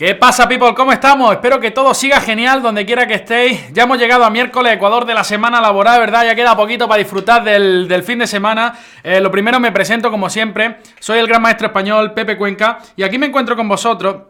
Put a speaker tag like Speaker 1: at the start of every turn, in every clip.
Speaker 1: ¿Qué pasa, people? ¿Cómo estamos? Espero que todo siga genial donde quiera que estéis. Ya hemos llegado a miércoles, Ecuador de la semana laboral, ¿verdad? Ya queda poquito para disfrutar del fin de semana. Lo primero me presento como siempre. Soy el gran maestro español Pepe Cuenca y aquí me encuentro con vosotros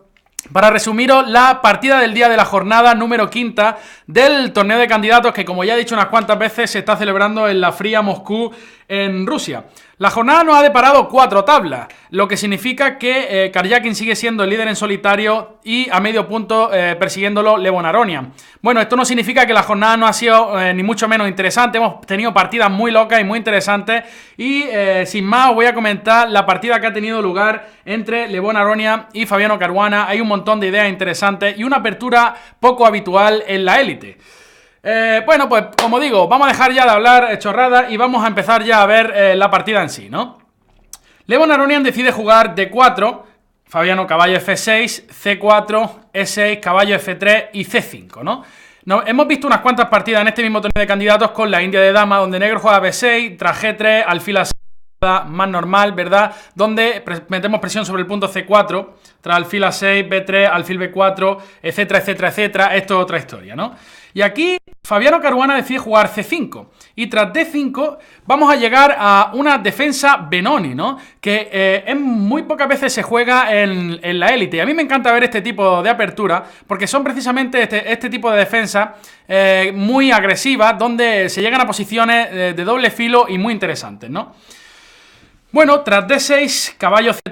Speaker 1: para resumiros la partida del día de la jornada número 5 del torneo de candidatos que, como ya he dicho unas cuantas veces, se está celebrando en la fría Moscú, en Rusia. La jornada nos ha deparado 4 tablas, lo que significa que Karjakin sigue siendo el líder en solitario y a medio punto persiguiéndolo Levon Aronian. Bueno, esto no significa que la jornada no ha sido ni mucho menos interesante. Hemos tenido partidas muy locas y muy interesantes y sin más os voy a comentar la partida que ha tenido lugar entre Levon Aronian y Fabiano Caruana. Hay un montón de ideas interesantes y una apertura poco habitual en la élite. Bueno, pues como digo, vamos a dejar ya de hablar chorradas y vamos a empezar ya a ver la partida en sí, ¿no? Levon Aronian decide jugar D4, Fabiano caballo F6, C4, E6, caballo F3 y C5, ¿no? Hemos visto unas cuantas partidas en este mismo torneo de candidatos con la India de dama, donde negro juega B6, tras G3, alfil A6, más normal, ¿verdad? Donde metemos presión sobre el punto C4, tras alfil A6, B3, alfil B4, etcétera, etcétera, etcétera. Esto es otra historia, ¿no? Y aquí Fabiano Caruana decide jugar C5 y tras D5 vamos a llegar a una defensa Benoni, ¿no? Que muy pocas veces se juega en la élite. Y a mí me encanta ver este tipo de apertura porque son precisamente este tipo de defensa muy agresivas, donde se llegan a posiciones de doble filo y muy interesantes, ¿no? Bueno, tras D6, caballo C3,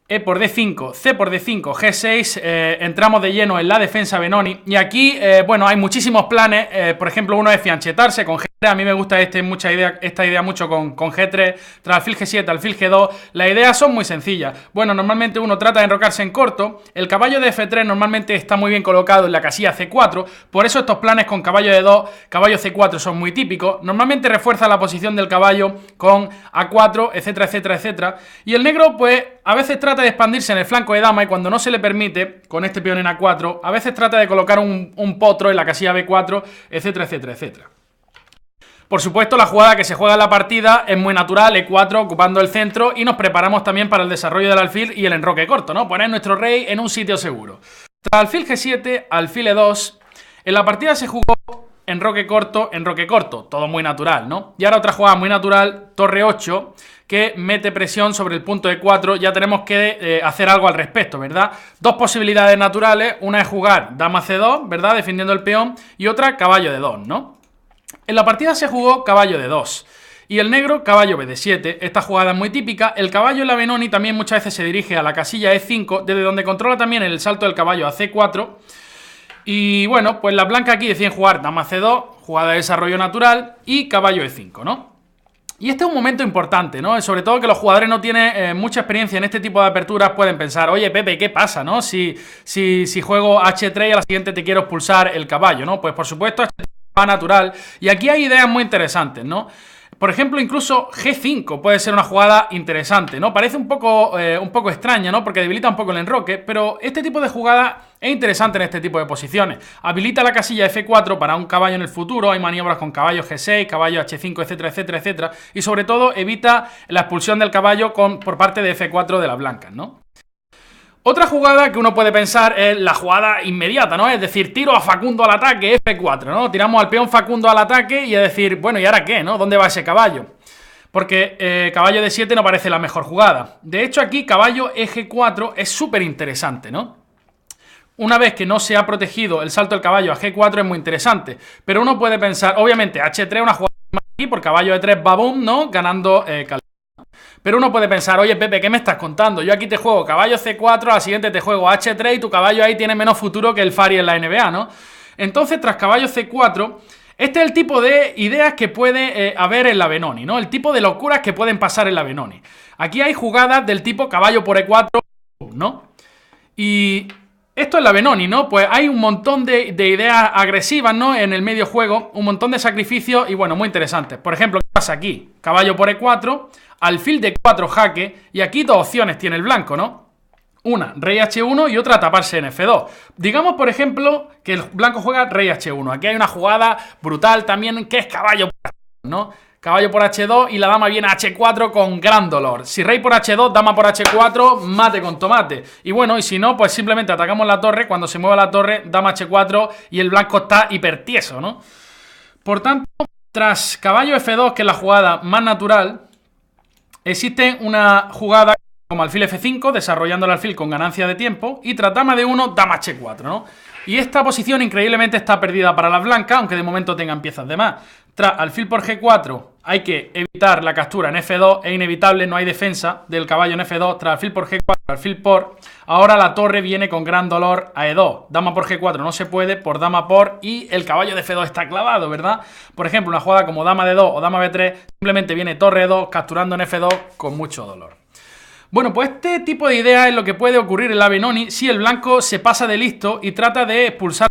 Speaker 1: E por D5, C por D5, G6, entramos de lleno en la defensa Benoni. Y aquí, bueno, hay muchísimos planes. Por ejemplo, uno es fianchetarse con G3. A mí me gusta esta idea mucho con G3. Tras alfil G7, alfil G2. Las ideas son muy sencillas. Bueno, normalmente uno trata de enrocarse en corto. El caballo de F3 normalmente está muy bien colocado en la casilla C4. Por eso estos planes con caballo de 2, caballo C4 son muy típicos. Normalmente refuerza la posición del caballo con A4, etcétera, etcétera, etcétera. Y el negro, pues, a veces trata de expandirse en el flanco de dama y cuando no se le permite, con este peón en A4, a veces trata de colocar un potro en la casilla B4, etcétera, etcétera, etcétera. Por supuesto, la jugada que se juega en la partida es muy natural, E4 ocupando el centro, y nos preparamos también para el desarrollo del alfil y el enroque corto, ¿no? Poner nuestro rey en un sitio seguro. Tras alfil G7, alfil E2, en la partida se jugó enroque corto, todo muy natural, ¿no? Y ahora otra jugada muy natural, torre 8, que mete presión sobre el punto E4, ya tenemos que hacer algo al respecto, ¿verdad? Dos posibilidades naturales, una es jugar dama C2, ¿verdad? Defendiendo el peón, y otra caballo D2, ¿no? En la partida se jugó caballo D2 y el negro caballo BD7. Esta jugada es muy típica. El caballo en la Benoni también muchas veces se dirige a la casilla E5, desde donde controla también el salto del caballo a C4. Y bueno, pues las blancas aquí deciden jugar dama C2, jugada de desarrollo natural, y caballo E5, ¿no? Y este es un momento importante, ¿no? Sobre todo que los jugadores no tienen mucha experiencia en este tipo de aperturas, pueden pensar, oye, Pepe, ¿qué pasa, no? Si juego H3 y a la siguiente te quiero expulsar el caballo, ¿no? Pues por supuesto H3 va natural. Y aquí hay ideas muy interesantes, ¿no? Por ejemplo, incluso G5 puede ser una jugada interesante, ¿no? Parece un poco extraña, ¿no? Porque debilita un poco el enroque, pero este tipo de jugada es interesante en este tipo de posiciones. Habilita la casilla F4 para un caballo en el futuro, hay maniobras con caballo G6, caballo H5, etcétera, etcétera, etcétera, y sobre todo evita la expulsión del caballo por parte de F4 de las blancas, ¿no? Otra jugada que uno puede pensar es la jugada inmediata, ¿no? Es decir, tiro a Facundo al ataque, F4, ¿no? Tiramos al peón Facundo al ataque y es decir, bueno, ¿y ahora qué, no? ¿Dónde va ese caballo? Porque caballo D7 no parece la mejor jugada. De hecho, aquí caballo G4 es súper interesante, ¿no? Una vez que no se ha protegido el salto del caballo a G4 es muy interesante. Pero uno puede pensar, obviamente, H3 una jugada aquí por caballo E3, babum, ¿no? Ganando Pero uno puede pensar, oye Pepe, ¿qué me estás contando? Yo aquí te juego caballo C4, a la siguiente te juego H3 y tu caballo ahí tiene menos futuro que el Fari en la NBA, ¿no? Entonces, tras caballo C4, este es el tipo de ideas que puede haber en la Benoni, ¿no? El tipo de locuras que pueden pasar en la Benoni. Aquí hay jugadas del tipo caballo por E4, ¿no? Y esto es la Benoni, ¿no? Pues hay un montón de ideas agresivas, ¿no? En el medio juego, un montón de sacrificios y, bueno, muy interesantes. Por ejemplo, ¿qué pasa aquí? Caballo por E4, alfil D4 jaque, y aquí dos opciones tiene el blanco, ¿no? Una, rey H1 y otra taparse en F2. Digamos, por ejemplo, que el blanco juega rey H1. Aquí hay una jugada brutal también que es caballo, ¿no? caballo por H2 y la dama viene a H4 con gran dolor. Si rey por H2, dama por H4, mate con tomate. Y bueno, y si no, pues simplemente atacamos la torre. Cuando se mueva la torre, dama H4 y el blanco está hipertieso, ¿no? Por tanto, tras caballo F2, que es la jugada más natural, existe una jugada como alfil F5, desarrollando el alfil con ganancia de tiempo, y tras dama D1, dama H4, ¿no? Y esta posición increíblemente está perdida para las blancas, aunque de momento tengan piezas de más. Tras alfil por G4 hay que evitar la captura en F2, es inevitable, no hay defensa del caballo en F2. Tras alfil por G4, alfil por... Ahora la torre viene con gran dolor a E2. Dama por G4 no se puede, por dama por... Y el caballo de F2 está clavado, ¿verdad? Por ejemplo, una jugada como dama D2 o dama B3, simplemente viene torre E2 capturando en F2 con mucho dolor. Bueno, pues este tipo de idea es lo que puede ocurrir en la Benoni si el blanco se pasa de listo y trata de expulsar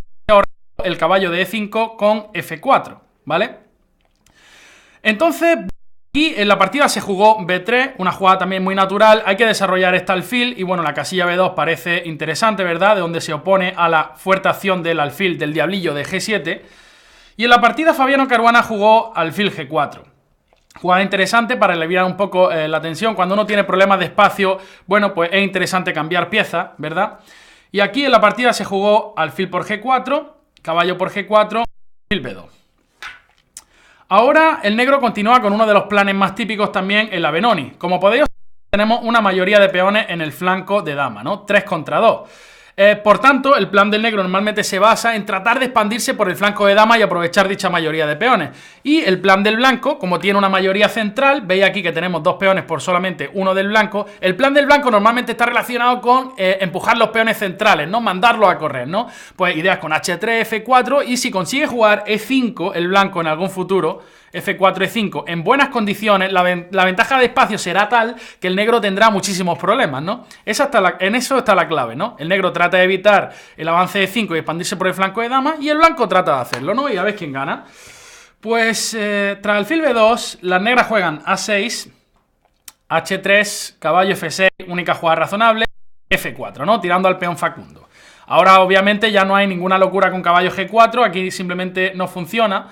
Speaker 1: el caballo de E5 con F4, ¿vale? Entonces, aquí en la partida se jugó B3, una jugada también muy natural, hay que desarrollar esta alfil y bueno, la casilla B2 parece interesante, ¿verdad? De donde se opone a la fuerte acción del alfil del diablillo de G7. Y en la partida Fabiano Caruana jugó alfil G4. Jugada interesante para aliviar un poco la tensión. Cuando uno tiene problemas de espacio, bueno, pues es interesante cambiar piezas, ¿verdad? Y aquí en la partida se jugó alfil por G4, caballo por G4, alfil B2. Ahora el negro continúa con uno de los planes más típicos también en la Benoni. Como podéis observar, tenemos una mayoría de peones en el flanco de dama, ¿no? 3 contra 2. Por tanto, el plan del negro normalmente se basa en tratar de expandirse por el flanco de dama y aprovechar dicha mayoría de peones. Y el plan del blanco, como tiene una mayoría central, veis aquí que tenemos 2 peones por solamente uno del blanco, el plan del blanco normalmente está relacionado con empujar los peones centrales, ¿no? Mandarlos a correr, ¿no? Pues ideas con H3, F4 y si consigue jugar E5 el blanco en algún futuro, F4, E5 en buenas condiciones, la ventaja de espacio será tal que el negro tendrá muchísimos problemas, ¿no? En eso está la clave, ¿no? El negro trata de evitar el avance de 5 y expandirse por el flanco de dama y el blanco trata de hacerlo, ¿no? Y a ver quién gana. Pues tras alfil B2, las negras juegan A6, H3, caballo F6, única jugada razonable, F4, ¿no? Tirando al peón Facundo. Ahora obviamente ya no hay ninguna locura con caballo G4, aquí simplemente no funciona.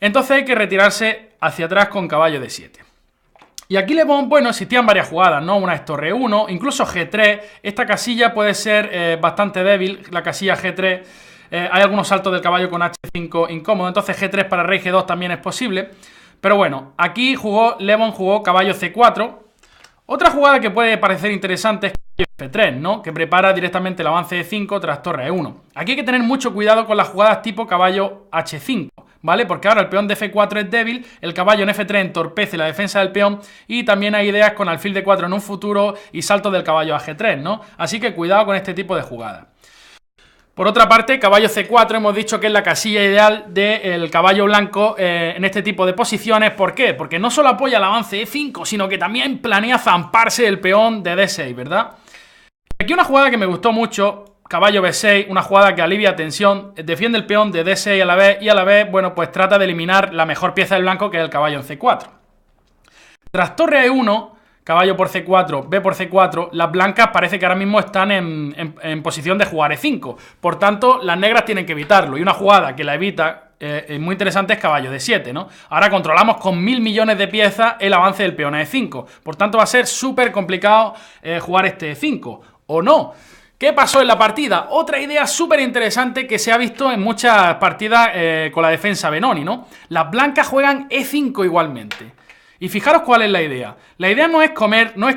Speaker 1: Entonces hay que retirarse hacia atrás con caballo D7. Y aquí Le Bon, bueno, existían varias jugadas, ¿no? Una es torre 1, incluso G3. Esta casilla puede ser bastante débil, la casilla G3. Hay algunos saltos del caballo con H5 incómodo, entonces G3 para rey G2 también es posible. Pero bueno, aquí Le Bon jugó caballo C4. Otra jugada que puede parecer interesante es caballo F3, ¿no? Que prepara directamente el avance de 5 tras torre E1. Aquí hay que tener mucho cuidado con las jugadas tipo caballo H5. ¿Vale? Porque ahora el peón de F4 es débil, el caballo en F3 entorpece la defensa del peón y también hay ideas con alfil de 4 en un futuro y salto del caballo a G3, ¿no? Así que cuidado con este tipo de jugadas. Por otra parte, caballo C4 hemos dicho que es la casilla ideal del caballo blanco en este tipo de posiciones. ¿Por qué? Porque no solo apoya el avance de 5, sino que también planea zamparse el peón de D6, ¿verdad? Aquí una jugada que me gustó mucho... Caballo B6, una jugada que alivia tensión, defiende el peón de D6 a la vez y a la vez, bueno, pues trata de eliminar la mejor pieza del blanco que es el caballo en C4. Tras torre E1, caballo por C4, B por C4, las blancas parece que ahora mismo están en posición de jugar E5. Por tanto, las negras tienen que evitarlo y una jugada que la evita, muy interesante, es caballo D7, ¿no? Ahora controlamos con 1000 millones de piezas el avance del peón a E5. Por tanto, va a ser súper complicado jugar este E5, ¿o no? ¿Qué pasó en la partida? Otra idea súper interesante que se ha visto en muchas partidas con la defensa Benoni, ¿no? Las blancas juegan E5 igualmente. Y fijaros cuál es la idea. La idea no es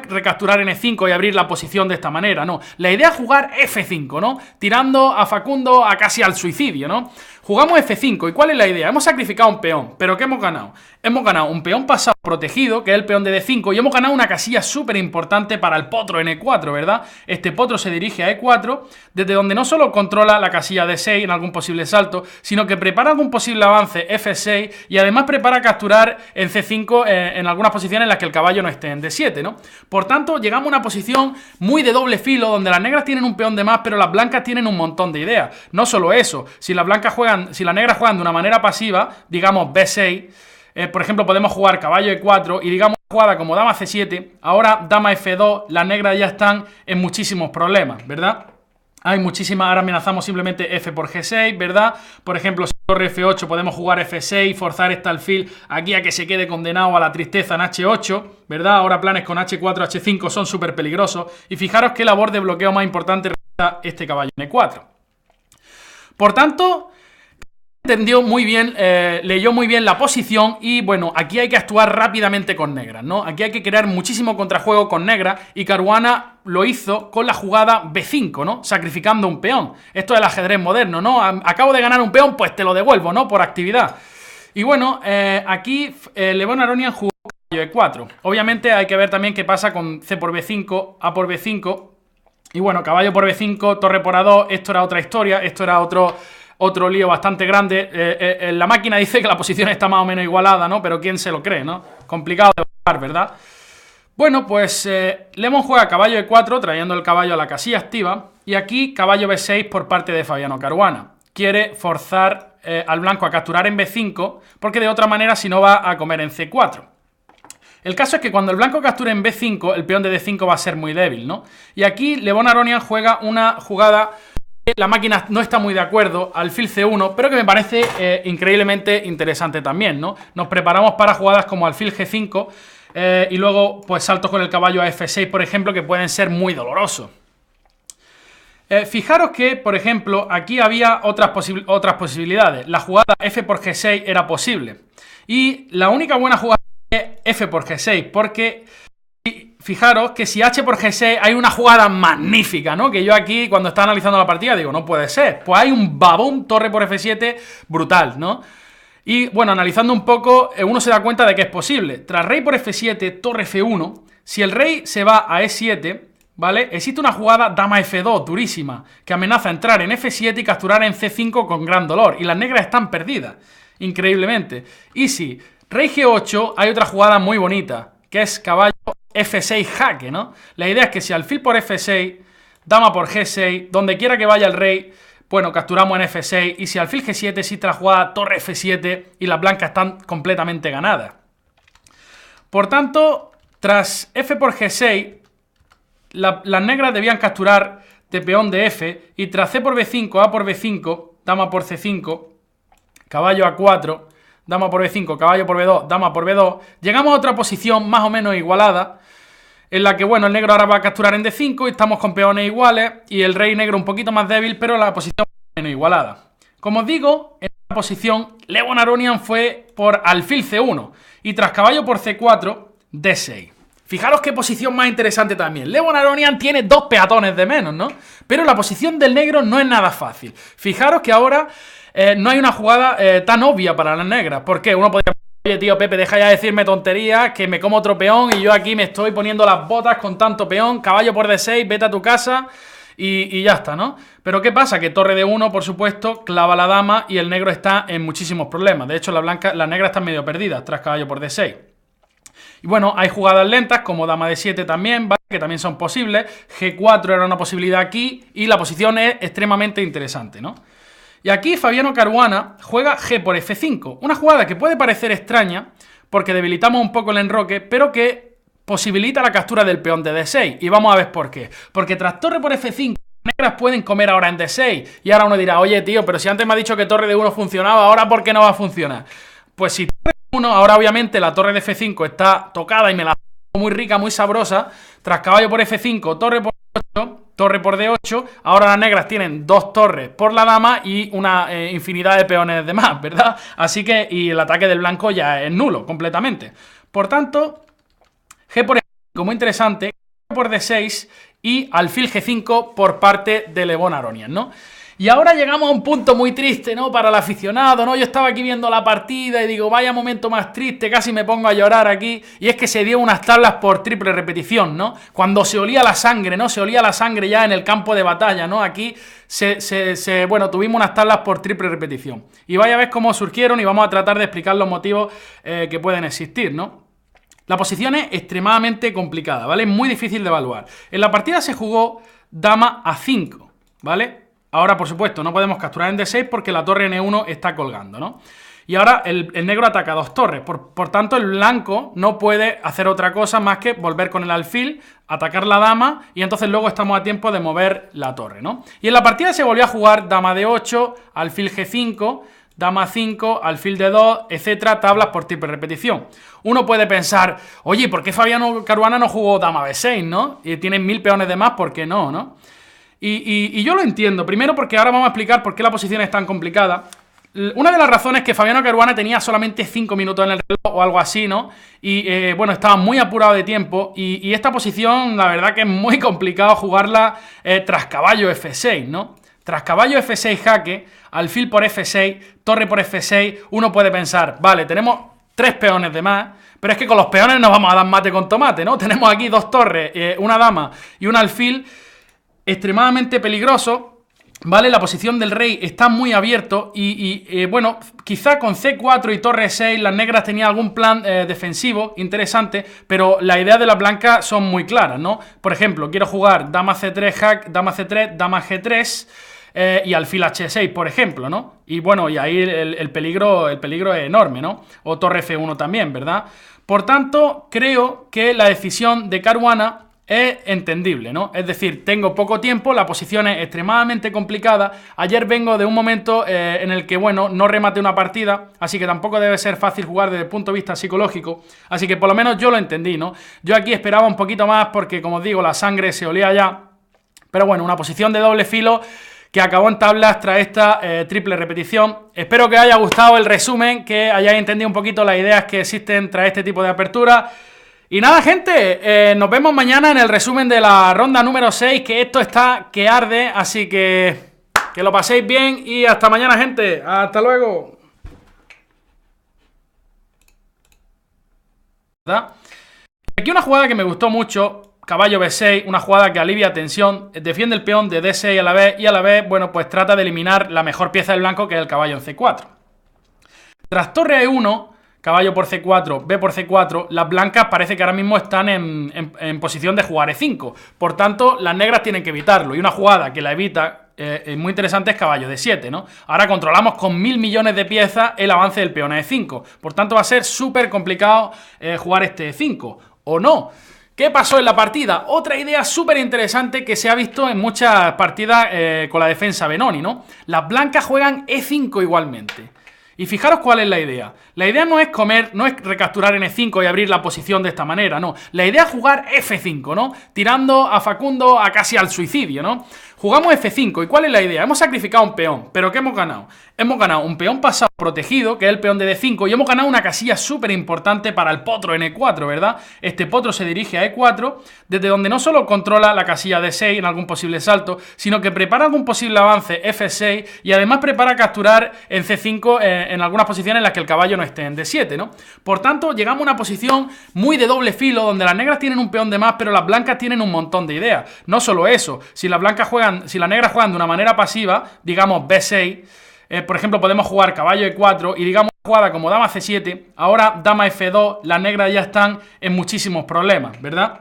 Speaker 1: recapturar en E5 y abrir la posición de esta manera, no. La idea es jugar F5, ¿no? Tirando a Facundo a casi al suicidio, ¿no? Jugamos F5, ¿y cuál es la idea? Hemos sacrificado un peón, ¿pero qué hemos ganado? Hemos ganado un peón pasado protegido, que es el peón de D5, y hemos ganado una casilla súper importante para el potro en E4, ¿verdad? Este potro se dirige a E4, desde donde no solo controla la casilla D6 en algún posible salto, sino que prepara algún posible avance F6 y además prepara capturar en C5 en algunas posiciones en las que el caballo no esté en D7, ¿no? Por tanto, llegamos a una posición muy de doble filo, donde las negras tienen un peón de más, pero las blancas tienen un montón de ideas. No solo eso, si las negras juegan de una manera pasiva, digamos B6, por ejemplo, podemos jugar caballo E4 y digamos jugada como dama C7, ahora dama F2, las negras ya están en muchísimos problemas, ¿verdad? Hay muchísimas, ahora amenazamos simplemente F por G6, ¿verdad? Por ejemplo, si torre F8 podemos jugar F6, forzar este alfil aquí a que se quede condenado a la tristeza en H8, ¿verdad? Ahora planes con H4, H5 son súper peligrosos. Y fijaros qué labor de bloqueo más importante realiza este caballo en E4. Por tanto, entendió muy bien, leyó muy bien la posición y bueno, aquí hay que actuar rápidamente con negras, ¿no? Aquí hay que crear muchísimo contrajuego con negras y Caruana lo hizo con la jugada B5, ¿no? Sacrificando un peón. Esto es el ajedrez moderno, ¿no? Acabo de ganar un peón, pues te lo devuelvo, ¿no? Por actividad. Y bueno, aquí Levon Aronian jugó caballo E4. Obviamente hay que ver también qué pasa con C por B5, A por B5. Y bueno, caballo por B5, torre por A2, esto era otra historia, esto era otro lío bastante grande. La máquina dice que la posición está más o menos igualada, ¿no? Pero ¿quién se lo cree, no? Complicado de jugar, ¿verdad? Bueno, pues Lemon juega caballo E4, trayendo el caballo a la casilla activa. Y aquí caballo B6 por parte de Fabiano Caruana. Quiere forzar al blanco a capturar en B5, porque de otra manera si no va a comer en C4. El caso es que cuando el blanco capture en B5, el peón de D5 va a ser muy débil, ¿no? Y aquí Levon Aronian juega una jugada que la máquina no está muy de acuerdo, alfil C1, pero que me parece increíblemente interesante también, ¿no? Nos preparamos para jugadas como alfil G5 y luego pues saltos con el caballo a F6, por ejemplo, que pueden ser muy dolorosos. Fijaros que, por ejemplo, aquí había otras posibilidades. La jugada F por G6 era posible. Y la única buena jugada es F por G6, porque fijaros que si H por G6 hay una jugada magnífica, ¿no? Que yo aquí, cuando estaba analizando la partida, digo, no puede ser. Pues hay un babón torre por F7 brutal, ¿no? Y bueno, analizando un poco, uno se da cuenta de que es posible. Tras rey por F7, torre F1, si el rey se va a E7, ¿vale? Existe una jugada dama F2 durísima, que amenaza entrar en F7 y capturar en C5 con gran dolor. Y las negras están perdidas, increíblemente. Y si rey G8, hay otra jugada muy bonita, que es caballo F6 jaque, ¿no? La idea es que si alfil por F6, dama por G6, donde quiera que vaya el rey, bueno, capturamos en F6, y si alfil G7 existe la jugada torre F7 y las blancas están completamente ganadas. Por tanto, tras F por G6, las negras debían capturar de peón de F, y tras C por B5, A por B5, dama por C5, caballo A4, dama por B5, caballo por B2, dama por B2, llegamos a otra posición más o menos igualada, en la que, bueno, el negro ahora va a capturar en D5 y estamos con peones iguales, y el rey negro un poquito más débil, pero la posición menos igualada. Como os digo, en esta posición, Levon Aronian fue por alfil C1, y tras caballo por C4, D6. Fijaros qué posición más interesante también. Levon Aronian tiene dos peatones de menos, ¿no? Pero la posición del negro no es nada fácil. Fijaros que ahora no hay una jugada tan obvia para las negras. ¿Por qué? Uno podría... Oye, tío Pepe, deja ya de decirme tonterías, que me como otro peón y yo aquí me estoy poniendo las botas con tanto peón, caballo por D6, vete a tu casa y ya está, ¿no? Pero ¿qué pasa? Que torre D1, por supuesto, clava la dama y el negro está en muchísimos problemas. De hecho, las negras están medio perdidas tras caballo por D6. Y bueno, hay jugadas lentas como dama D7 también, ¿vale? Que también son posibles. G4 era una posibilidad aquí y la posición es extremadamente interesante, ¿no? Y aquí Fabiano Caruana juega G por F5, una jugada que puede parecer extraña porque debilitamos un poco el enroque, pero que posibilita la captura del peón de D6. Y vamos a ver por qué. Porque tras torre por F5, las negras pueden comer ahora en D6. Y ahora uno dirá, oye tío, pero si antes me ha dicho que torre D1 funcionaba, ¿ahora por qué no va a funcionar? Pues si torre D1, ahora obviamente la torre de F5 está tocada y me la muy rica, muy sabrosa. Tras caballo por F5, torre por 8, torre por D8, ahora las negras tienen dos torres por la dama y una infinidad de peones de más, ¿verdad? Así que, y el ataque del blanco ya es nulo completamente. Por tanto, G por F5 muy interesante, G por D6 y alfil G5 por parte de Levon Aronian, ¿no? Y ahora llegamos a un punto muy triste, ¿no? Para el aficionado, ¿no? Yo estaba aquí viendo la partida y digo, vaya momento más triste, casi me pongo a llorar aquí. Y es que se dio unas tablas por triple repetición, ¿no? Cuando se olía la sangre, ¿no? Se olía la sangre ya en el campo de batalla, ¿no? Aquí, bueno, tuvimos unas tablas por triple repetición. Y vaya a ver cómo surgieron y vamos a tratar de explicar los motivos que pueden existir, ¿no? La posición es extremadamente complicada, ¿vale? Es muy difícil de evaluar. En la partida se jugó dama A5, ¿vale? Ahora, por supuesto, no podemos capturar en D6 porque la torre N1 está colgando, ¿no? Y ahora el negro ataca 2 torres. Por tanto, el blanco no puede hacer otra cosa más que volver con el alfil, atacar la dama, y entonces luego estamos a tiempo de mover la torre, ¿no? Y en la partida se volvió a jugar dama D8, alfil G5, dama 5, alfil D2, etcétera, tablas por triple repetición. Uno puede pensar, oye, ¿por qué Fabiano Caruana no jugó dama B6, no? Y tiene 1000 peones de más, ¿por qué no, no? Y yo lo entiendo. Primero porque ahora vamos a explicar por qué la posición es tan complicada. Una de las razones es que Fabiano Caruana tenía solamente 5 minutos en el reloj o algo así, ¿no? Y bueno, estaba muy apurado de tiempo y esta posición, la verdad que es muy complicado jugarla tras caballo F6, ¿no? Tras caballo F6 jaque, alfil por F6, torre por F6, uno puede pensar, vale, tenemos 3 peones de más, pero es que con los peones nos vamos a dar mate con tomate, ¿no? Tenemos aquí 2 torres, una dama y un alfil extremadamente peligroso. ¿Vale? La posición del rey está muy abierto y bueno, quizá con C4 y torre 6 las negras tenían algún plan defensivo interesante, pero las ideas de las blancas son muy claras, ¿no? Por ejemplo, quiero jugar dama C3, jaque, dama C3, dama G3 y alfil H6, por ejemplo, ¿no? Y bueno, y ahí el peligro es enorme, ¿no? O torre F1 también, ¿verdad? Por tanto, creo que la decisión de Caruana es entendible, ¿no? Es decir, tengo poco tiempo, la posición es extremadamente complicada. Ayer vengo de un momento en el que, bueno, no rematé una partida, así que tampoco debe ser fácil jugar desde el punto de vista psicológico. Así que por lo menos yo lo entendí, ¿no? Yo aquí esperaba un poquito más porque, como os digo, la sangre se olía ya. Pero bueno, una posición de doble filo que acabó en tablas tras esta triple repetición. Espero que os haya gustado el resumen, que hayáis entendido un poquito las ideas que existen tras este tipo de apertura. Y nada, gente, nos vemos mañana en el resumen de la ronda número 6, que esto está que arde, así que lo paséis bien y hasta mañana, gente. Hasta luego. ¿Verdad? Aquí una jugada que me gustó mucho, caballo B6, una jugada que alivia tensión, defiende el peón de D6 a la vez y a la vez, bueno, pues trata de eliminar la mejor pieza del blanco, que es el caballo en C4. Tras torre E1... caballo por C4, B por C4, las blancas parece que ahora mismo están en posición de jugar E5. Por tanto, las negras tienen que evitarlo. Y una jugada que la evita, muy interesante, es caballo D7, ¿no? Ahora controlamos con 1000 millones de piezas el avance del peón a E5. Por tanto, va a ser súper complicado jugar este E5. ¿O no? ¿Qué pasó en la partida? Otra idea súper interesante que se ha visto en muchas partidas con la defensa Benoni, ¿no? Las blancas juegan E5 igualmente. Y fijaros cuál es la idea. La idea no es recapturar en E5 y abrir la posición de esta manera, no. La idea es jugar F5, ¿no? Tirando a Facundo a casi al suicidio, ¿no? Jugamos F5. ¿Y cuál es la idea? Hemos sacrificado un peón, pero ¿qué hemos ganado? Hemos ganado un peón pasado protegido, que es el peón de D5, y hemos ganado una casilla súper importante para el potro en E4, ¿verdad? Este potro se dirige a E4, desde donde no solo controla la casilla D6 en algún posible salto, sino que prepara algún posible avance F6 y además prepara capturar en C5 en algunas posiciones en las que el caballo no esté en D7, ¿no? Por tanto, llegamos a una posición muy de doble filo, donde las negras tienen un peón de más, pero las blancas tienen un montón de ideas. No solo eso, si las negras juegan de una manera pasiva, digamos B6, por ejemplo, podemos jugar caballo E4 y digamos jugada como dama C7, ahora dama F2, las negras ya están en muchísimos problemas, ¿verdad?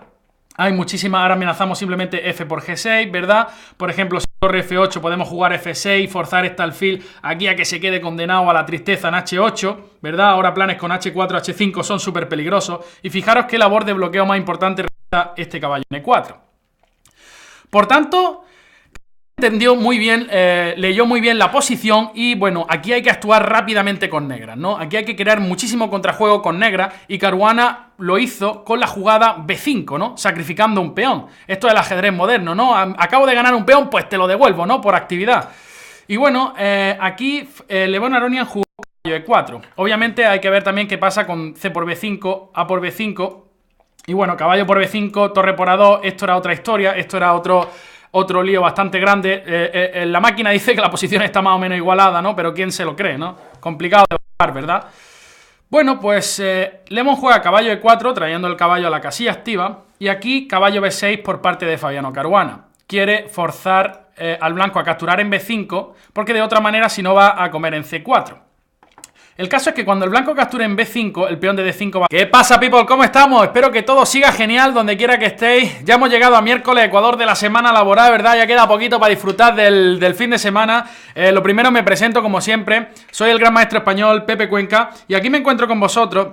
Speaker 1: Hay muchísimas, ahora amenazamos simplemente F por G6, ¿verdad? Por ejemplo, si torre F8 podemos jugar F6, forzar este alfil aquí a que se quede condenado a la tristeza en H8, ¿verdad? Ahora planes con H4, H5 son súper peligrosos. Y fijaros qué labor de bloqueo más importante realiza este caballo en E4. Por tanto, entendió muy bien, leyó muy bien la posición y bueno, aquí hay que actuar rápidamente con negras, ¿no? Aquí hay que crear muchísimo contrajuego con negras y Caruana lo hizo con la jugada B5, ¿no? Sacrificando un peón. Esto es el ajedrez moderno, ¿no? Acabo de ganar un peón, pues te lo devuelvo, ¿no? Por actividad. Y bueno, aquí Levon Aronian jugó caballo E4. Obviamente hay que ver también qué pasa con C por B5, A por B5. Y bueno, caballo por B5, torre por A2, esto era otra historia, esto era otro lío bastante grande. La máquina dice que la posición está más o menos igualada, ¿no? Pero ¿quién se lo cree, no? Complicado de jugar, ¿verdad? Bueno, pues Lemon juega caballo E4, trayendo el caballo a la casilla activa. Y aquí caballo B6 por parte de Fabiano Caruana. Quiere forzar al blanco a capturar en B5, porque de otra manera si no va a comer en C4. El caso es que cuando el blanco capture en B5, el peón de D5 va... ¿Qué pasa, people? ¿Cómo estamos? Espero que todo siga genial donde quiera que estéis. Ya hemos llegado a miércoles, Ecuador de la semana laboral, ¿verdad? Ya queda poquito para disfrutar del fin de semana. Lo primero me presento como siempre. Soy el gran maestro español, Pepe Cuenca, y aquí me encuentro con vosotros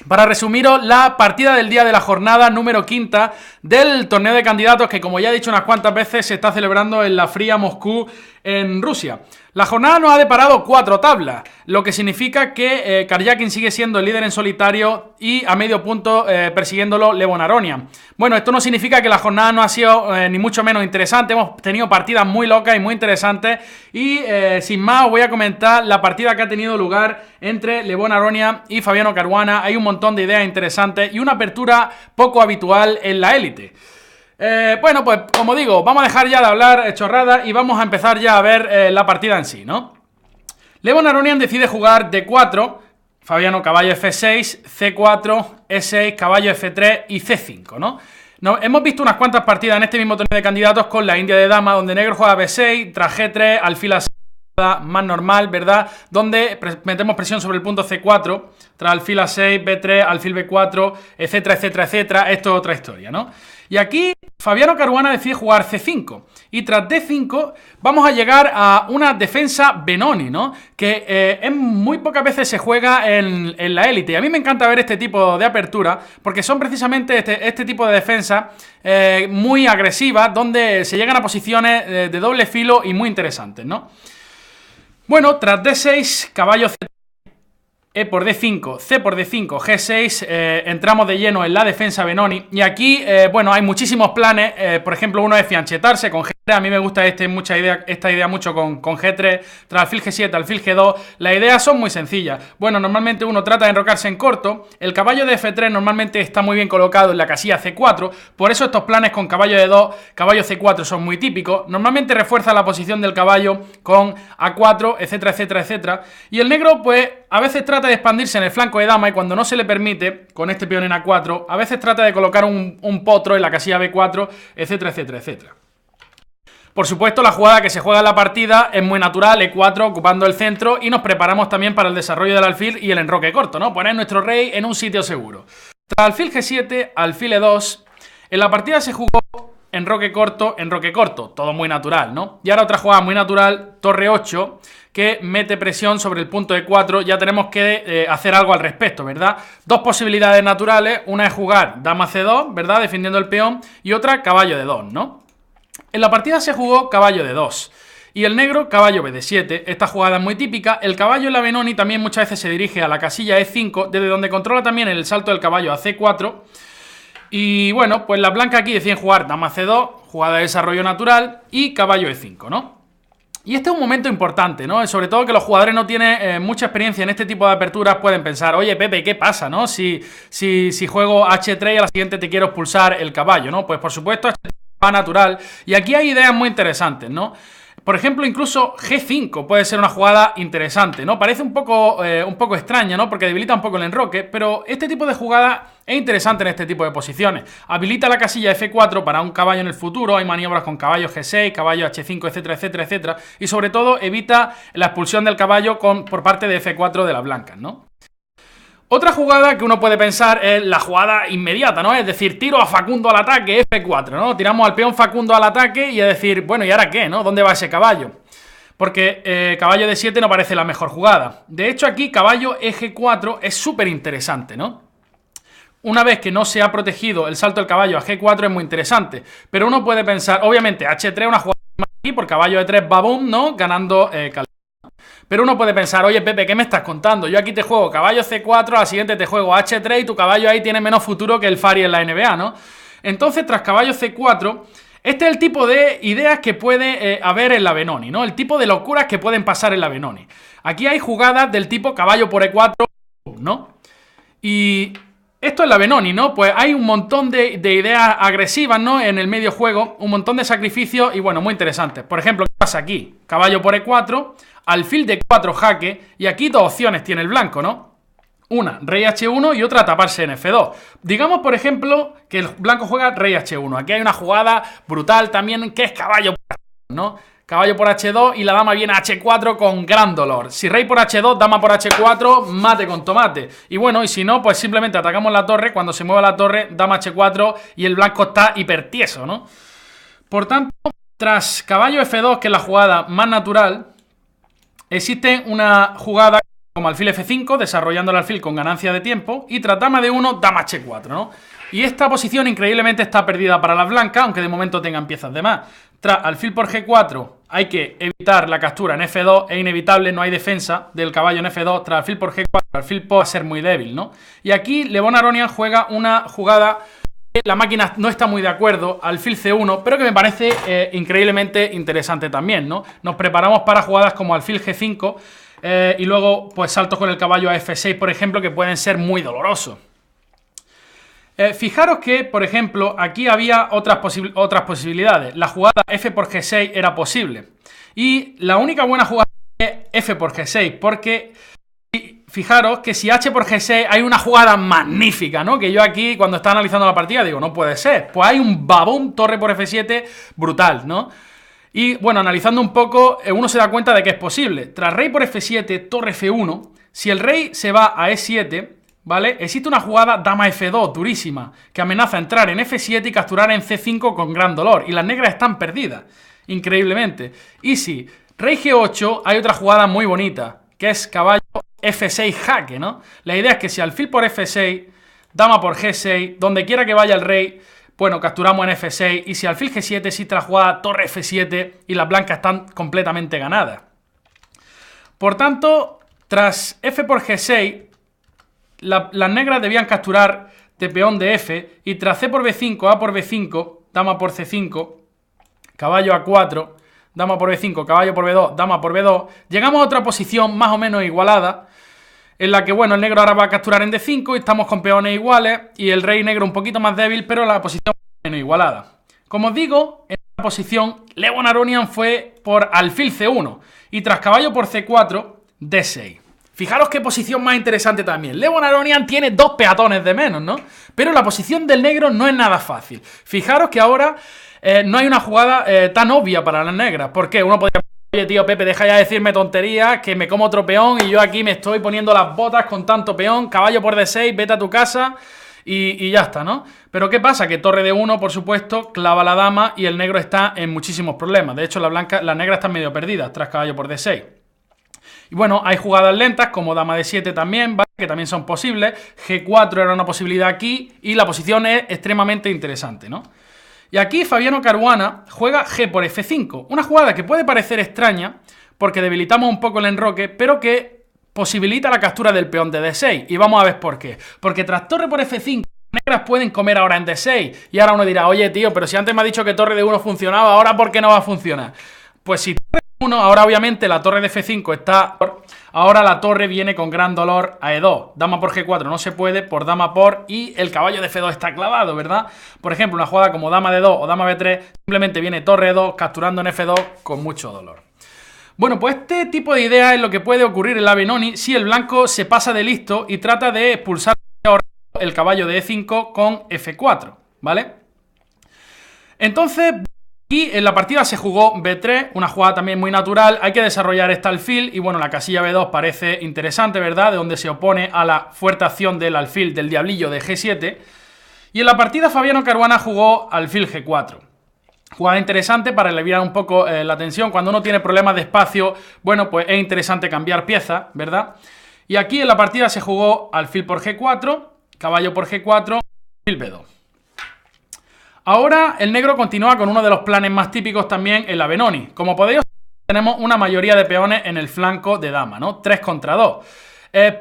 Speaker 1: para resumiros la partida del día de la jornada número 5 del torneo de candidatos que, como ya he dicho unas cuantas veces, se está celebrando en la fría Moscú, en Rusia. La jornada nos ha deparado 4 tablas, lo que significa que Karjakin sigue siendo el líder en solitario y a medio punto persiguiéndolo Levon Aronian. Bueno, esto no significa que la jornada no ha sido ni mucho menos interesante. Hemos tenido partidas muy locas y muy interesantes y sin más os voy a comentar la partida que ha tenido lugar entre Levon Aronian y Fabiano Caruana. Hay un montón de ideas interesantes y una apertura poco habitual en la élite. Bueno, pues como digo, vamos a dejar ya de hablar chorradas y vamos a empezar ya a ver la partida en sí, ¿no? Levon Aronian decide jugar D4, Fabiano caballo F6, C4, E6, caballo F3 y C5, ¿no? Hemos visto unas cuantas partidas en este mismo torneo de candidatos con la India de dama, donde negro juega B6, tras G3, alfil A6, más normal, ¿verdad? Donde metemos presión sobre el punto C4, tras alfil A6, B3, alfil B4, etcétera, etcétera, etcétera. Esto es otra historia, ¿no? Y aquí Fabiano Caruana decide jugar C5 y tras D5 vamos a llegar a una defensa Benoni, ¿no? Que muy pocas veces se juega en la élite. Y a mí me encanta ver este tipo de apertura porque son precisamente este tipo de defensas muy agresivas, donde se llegan a posiciones de doble filo y muy interesantes, ¿no? Bueno, tras D6, caballo C3, E por D5, C por D5, G6, entramos de lleno en la defensa Benoni. Y aquí, bueno, hay muchísimos planes. Por ejemplo, uno es fianchetarse con G3. A mí me gusta esta idea mucho con G3. Tras alfil G7, alfil G2. Las ideas son muy sencillas. Bueno, normalmente uno trata de enrocarse en corto. El caballo de F3 normalmente está muy bien colocado en la casilla C4. Por eso estos planes con caballo de 2, caballo C4 son muy típicos. Normalmente refuerza la posición del caballo con A4, etcétera, etcétera, etcétera. Y el negro, pues, a veces trata de expandirse en el flanco de dama y cuando no se le permite, con este peón en A4, a veces trata de colocar un potro en la casilla B4, etcétera, etcétera, etcétera. Por supuesto, la jugada que se juega en la partida es muy natural, E4 ocupando el centro, y nos preparamos también para el desarrollo del alfil y el enroque corto, ¿no? Poner nuestro rey en un sitio seguro. Tras alfil G7, alfil E2, en la partida se jugó enroque corto, todo muy natural, ¿no? Y ahora otra jugada muy natural, torre 8, que mete presión sobre el punto de 4. Ya tenemos que hacer algo al respecto, ¿verdad? Dos posibilidades naturales, una es jugar dama C2, ¿verdad? Defendiendo el peón, y otra caballo de 2, ¿no? En la partida se jugó caballo de 2 y el negro caballo BD7. Esta jugada es muy típica. El caballo en la Benoni también muchas veces se dirige a la casilla E5, desde donde controla también el salto del caballo a C4. Y bueno, pues las blancas aquí deciden jugar dama C2, jugada de desarrollo natural, y caballo E5, ¿no? Y este es un momento importante, ¿no? Sobre todo que los jugadores no tienen mucha experiencia en este tipo de aperturas, pueden pensar, oye, Pepe, ¿qué pasa, no? Si juego H3 y a la siguiente te quiero expulsar el caballo, ¿no? Pues por supuesto, H3 va natural. Y aquí hay ideas muy interesantes, ¿no? Por ejemplo, incluso G5 puede ser una jugada interesante, ¿no? Parece un poco extraña, ¿no? Porque debilita un poco el enroque, pero este tipo de jugada es interesante en este tipo de posiciones. Habilita la casilla F4 para un caballo en el futuro, hay maniobras con caballo G6, caballo H5, etcétera, etcétera, etcétera, y sobre todo evita la expulsión del caballo por parte de F4 de las blancas, ¿no? Otra jugada que uno puede pensar es la jugada inmediata, ¿no? Es decir, tiro a Facundo al ataque, F4, ¿no? Tiramos al peón Facundo al ataque y es decir, bueno, ¿y ahora qué, no? ¿Dónde va ese caballo? Porque caballo de 7 no parece la mejor jugada. De hecho, aquí caballo G4 es súper interesante, ¿no? Una vez que no se ha protegido el salto del caballo a G4 es muy interesante. Pero uno puede pensar, obviamente, H3 una jugada aquí por caballo de 3 babum, ¿no? Ganando calidad. Pero uno puede pensar, oye Pepe, ¿qué me estás contando? Yo aquí te juego caballo C4, a la siguiente te juego H3 y tu caballo ahí tiene menos futuro que el Fari en la NBA, ¿no? Entonces, tras caballo C4, este es el tipo de ideas que puede haber en la Benoni, ¿no? El tipo de locuras que pueden pasar en la Benoni. Aquí hay jugadas del tipo caballo por E4, ¿no? Y esto es la Benoni, ¿no? Pues hay un montón de ideas agresivas, ¿no? En el medio juego, un montón de sacrificios y, bueno, muy interesantes. Por ejemplo, ¿qué pasa aquí? Caballo por E4, alfil de 4 jaque, y aquí dos opciones tiene el blanco, ¿no? Una, rey H1 y otra, taparse en F2. Digamos, por ejemplo, que el blanco juega rey H1. Aquí hay una jugada brutal también, que es caballo por H1, ¿no? caballo por H2 y la dama viene a H4 con gran dolor. Si rey por H2, dama por H4, mate con tomate. Y bueno, y si no, pues simplemente atacamos la torre. Cuando se mueva la torre, dama H4 y el blanco está hipertieso, ¿no? Por tanto, tras caballo F2, que es la jugada más natural, existe una jugada como alfil F5, desarrollando el alfil con ganancia de tiempo, y tras dama D1, dama H4, ¿no? Y esta posición increíblemente está perdida para las blancas, aunque de momento tengan piezas de más. Tras alfil por G4 hay que evitar la captura en F2, es inevitable, no hay defensa del caballo en F2. Tras alfil por G4, alfil puede ser muy débil, ¿no? Y aquí Le Bon Aronian juega una jugada que la máquina no está muy de acuerdo, alfil C1, pero que me parece increíblemente interesante también, ¿no? Nos preparamos para jugadas como alfil G5 y luego pues saltos con el caballo a F6, por ejemplo, que pueden ser muy dolorosos. Fijaros que, por ejemplo, aquí había otras posibilidades. La jugada F por G6 era posible. Y la única buena jugada es F por G6, porque fijaros que si H por G6 hay una jugada magnífica, ¿no? Que yo aquí, cuando estaba analizando la partida, digo, no puede ser. Pues hay un babón torre por F7 brutal, ¿no? Y bueno, analizando un poco, uno se da cuenta de que es posible. Tras rey por F7, torre F1, si el rey se va a E7... ¿vale? Existe una jugada dama F2 durísima, que amenaza entrar en F7 y capturar en C5 con gran dolor, y las negras están perdidas, increíblemente. Y si rey G8 hay otra jugada muy bonita, que es caballo F6 jaque, ¿no? La idea es que si alfil por F6, dama por G6, donde quiera que vaya el rey, bueno, capturamos en F6, y si alfil G7 existe la jugada torre F7 y las blancas están completamente ganadas. Por tanto, tras F por G6, las negras debían capturar de peón de F, y tras C por B5, A por B5, dama por C5, caballo A4, dama por B5, caballo por B2, dama por B2, llegamos a otra posición más o menos igualada, en la que, bueno, el negro ahora va a capturar en D5 y estamos con peones iguales, y el rey negro un poquito más débil, pero la posición menos igualada. Como os digo, en esta posición, Le Bon Aronian fue por alfil C1, y tras caballo por C4, D6. Fijaros qué posición más interesante también. Le Bon Aronian tiene dos peatones de menos, ¿no? Pero la posición del negro no es nada fácil. Fijaros que ahora no hay una jugada tan obvia para las negras. ¿Por qué? Uno podría decir, oye, tío, Pepe, deja ya de decirme tonterías, que me como otro peón y yo aquí me estoy poniendo las botas con tanto peón, caballo por D6, vete a tu casa y ya está, ¿no? Pero ¿qué pasa? Que torre D1, por supuesto, clava la dama y el negro está en muchísimos problemas. De hecho, la negra está medio perdida tras caballo por D6. Y bueno, hay jugadas lentas como dama D7 también, ¿vale? Que también son posibles. G4 era una posibilidad aquí y la posición es extremadamente interesante, ¿no? Y aquí Fabiano Caruana juega G por F5, una jugada que puede parecer extraña porque debilitamos un poco el enroque, pero que posibilita la captura del peón de D6. Y vamos a ver por qué. Porque tras torre por F5, las negras pueden comer ahora en D6. Y ahora uno dirá, oye, tío, pero si antes me ha dicho que torre D1 funcionaba, ¿ahora por qué no va a funcionar? Pues si torre D1, ahora obviamente la torre de F5 está... Ahora la torre viene con gran dolor a E2. Dama por G4 no se puede, por dama por... Y el caballo de F2 está clavado, ¿verdad? Por ejemplo, una jugada como dama D2 o dama B3, simplemente viene torre E2 capturando en F2 con mucho dolor. Bueno, pues este tipo de idea es lo que puede ocurrir en la Benoni si el blanco se pasa de listo y trata de expulsar el caballo de E5 con F4, ¿vale? Entonces... Y en la partida se jugó B3, una jugada también muy natural, hay que desarrollar esta alfil y bueno, la casilla B2 parece interesante, ¿verdad? De donde se opone a la fuerte acción del alfil del diablillo de G7. Y en la partida Fabiano Caruana jugó alfil G4. Jugada interesante para aliviar un poco la tensión. Cuando uno tiene problemas de espacio, bueno, pues es interesante cambiar piezas, ¿verdad? Y aquí en la partida se jugó alfil por G4, caballo por G4, alfil B2. Ahora el negro continúa con uno de los planes más típicos también en la Benoni. Como podéis observar, tenemos una mayoría de peones en el flanco de dama, ¿no? 3 contra 2.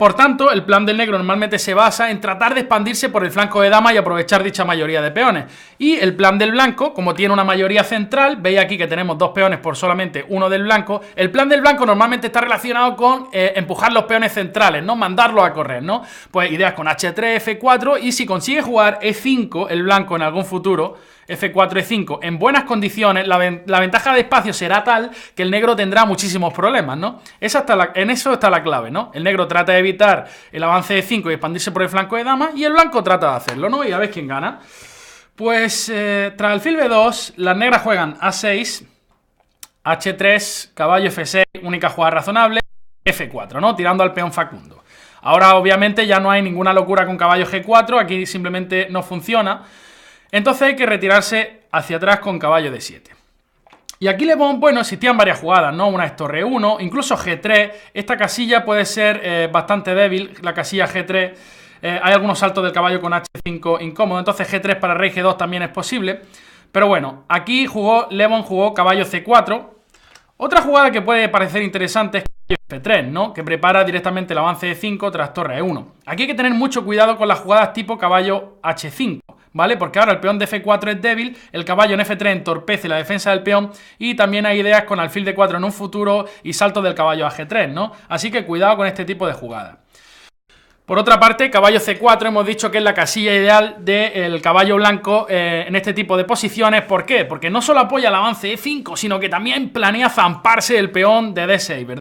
Speaker 1: Por tanto, el plan del negro normalmente se basa en tratar de expandirse por el flanco de dama y aprovechar dicha mayoría de peones. Y el plan del blanco, como tiene una mayoría central, veis aquí que tenemos 2 peones por solamente uno del blanco. El plan del blanco normalmente está relacionado con empujar los peones centrales, ¿no? Mandarlos a correr, ¿no? Pues ideas con H3, F4 y si consigue jugar E5 el blanco en algún futuro, F4, E5, en buenas condiciones, la ventaja de espacio será tal que el negro tendrá muchísimos problemas, ¿no? En eso está la clave, ¿no? El negro trata de evitar el avance de E5 y expandirse por el flanco de dama y el blanco trata de hacerlo, ¿no? Y a ver quién gana. Pues tras alfil B2, las negras juegan A6, H3, caballo F6, única jugada razonable, F4, ¿no? Tirando al peón Facundo. Ahora, obviamente, ya no hay ninguna locura con caballo G4, aquí simplemente no funciona. Entonces hay que retirarse hacia atrás con caballo D7. Y aquí Le Bon, bueno, existían varias jugadas, ¿no? Una es torre 1, incluso G3. Esta casilla puede ser bastante débil, la casilla G3. Hay algunos saltos del caballo con H5 incómodo, entonces G3 para rey G2 también es posible. Pero bueno, aquí Le Bon jugó caballo C4. Otra jugada que puede parecer interesante es caballo F3, ¿no? Que prepara directamente el avance de 5 tras torre E1. Aquí hay que tener mucho cuidado con las jugadas tipo caballo H5, ¿vale? Porque ahora el peón de F4 es débil, el caballo en F3 entorpece la defensa del peón y también hay ideas con alfil D4 en un futuro y salto del caballo a G3, ¿no? Así que cuidado con este tipo de jugadas. Por otra parte, caballo C4 hemos dicho que es la casilla ideal del caballo blanco en este tipo de posiciones. ¿Por qué? Porque no solo apoya el avance E5, sino que también planea zamparse el peón de D6, ¿verdad?